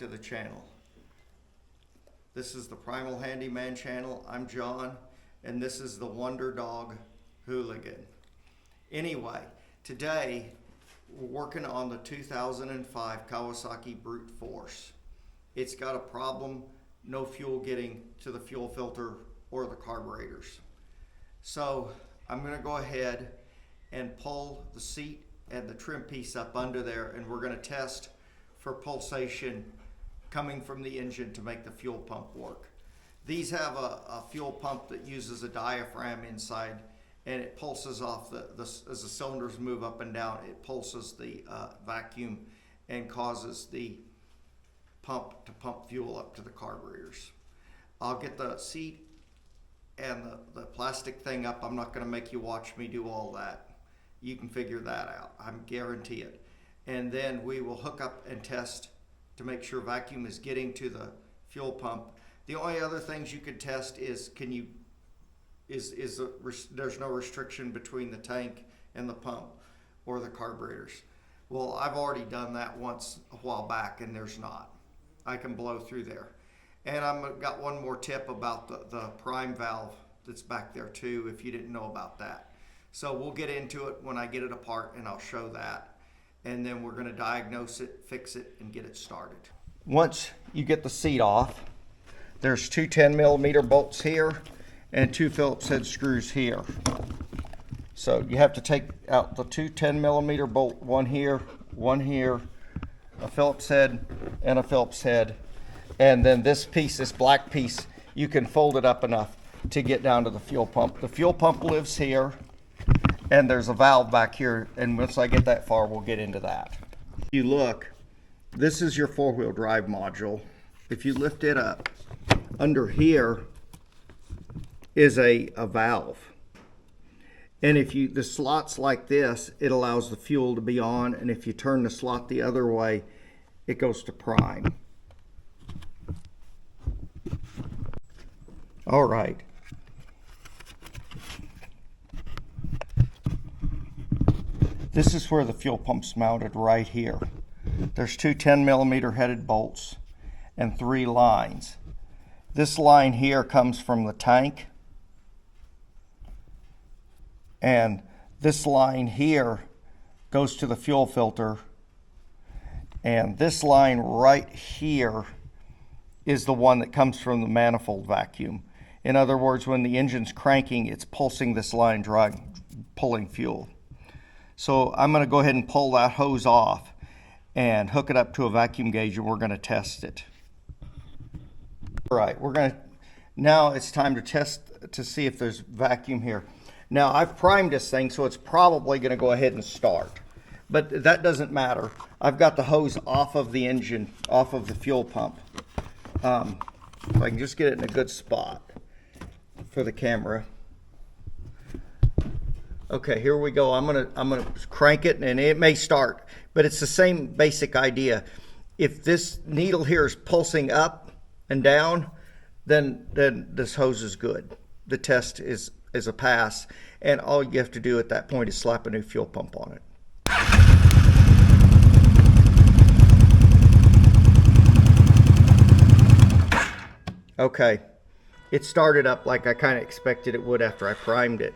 to the channel. This is the Primal Handyman channel. I'm John, and this is the Wonder Dog Hooligan. Anyway, today we're working on the 2005 Kawasaki Brute Force. It's got a problem, no fuel getting to the fuel filter or the carburetors. So I'm going to go ahead and pull the seat and the trim piece up under there, and we're going to test for pulsation coming from the engine to make the fuel pump work. These have a fuel pump that uses a diaphragm inside, and it pulses off as the cylinders move up and down. It pulses the vacuum and causes the pump to pump fuel up to the carburetors. I'll get the seat and the plastic thing up. I'm not going to make you watch me do all that. You can figure that out. I guarantee it. And then we will hook up and test to make sure vacuum is getting to the fuel pump. The only other things you could test is there's no restriction between the tank and the pump or the carburetors. Well, I've already done that once a while back, and there's not. I can blow through there. And I've got one more tip about the prime valve that's back there too, if you didn't know about that. So we'll get into it when I get it apart, and I'll show that. And then we're going to diagnose it, fix it, and get it started. Once you get the seat off, there's two 10mm bolts here and two Phillips head screws here. So you have to take out the two 10mm bolt, one here, a Phillips head and a Phillips head. And then this piece, this black piece, you can fold it up enough to get down to the fuel pump. The fuel pump lives here, and there's a valve back here, and once I get that far, we'll get into that. If you look, this is your four-wheel drive module. If you lift it up, under here is a valve. And if the slot's like this, it allows the fuel to be on, and if you turn the slot the other way, it goes to prime. All right. This is where the fuel pump's mounted, right here. There's two 10mm headed bolts and three lines. This line here comes from the tank, and this line here goes to the fuel filter, and this line right here is the one that comes from the manifold vacuum. In other words, when the engine's cranking, it's pulsing this line, pulling fuel. So I'm going to go ahead and pull that hose off and hook it up to a vacuum gauge, and we're going to test it. All right, now it's time to test to see if there's vacuum here. Now I've primed this thing, so it's probably going to go ahead and start, but that doesn't matter. I've got the hose off of the engine, off of the fuel pump. If I can just get it in a good spot for the camera. Okay, here we go. I'm gonna crank it, and it may start, but it's the same basic idea. If this needle here is pulsing up and down, then this hose is good. The test is a pass, and all you have to do at that point is slap a new fuel pump on it. Okay, it started up like I kind of expected it would after I primed it.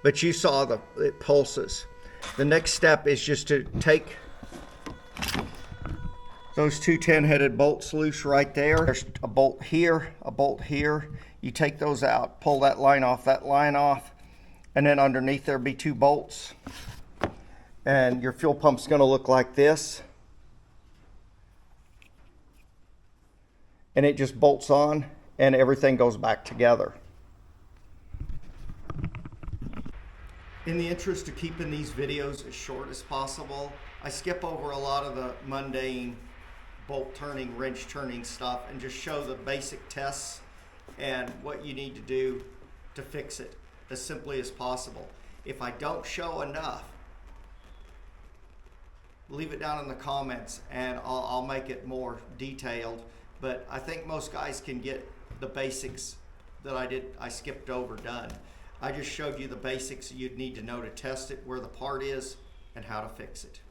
But you saw it pulses. The next step is just to take those two 10-headed bolts loose right there. There's a bolt here, a bolt here. You take those out, pull that line off, and then underneath there'll be two bolts. And your fuel pump's gonna look like this. And it just bolts on, and everything goes back together. In the interest of keeping these videos as short as possible, I skip over a lot of the mundane bolt turning, wrench turning stuff, and just show the basic tests and what you need to do to fix it as simply as possible. If I don't show enough, leave it down in the comments, and I'll make it more detailed. But I think most guys can get the basics that I skipped over done. I just showed you the basics you'd need to know to test it, where the part is, and how to fix it.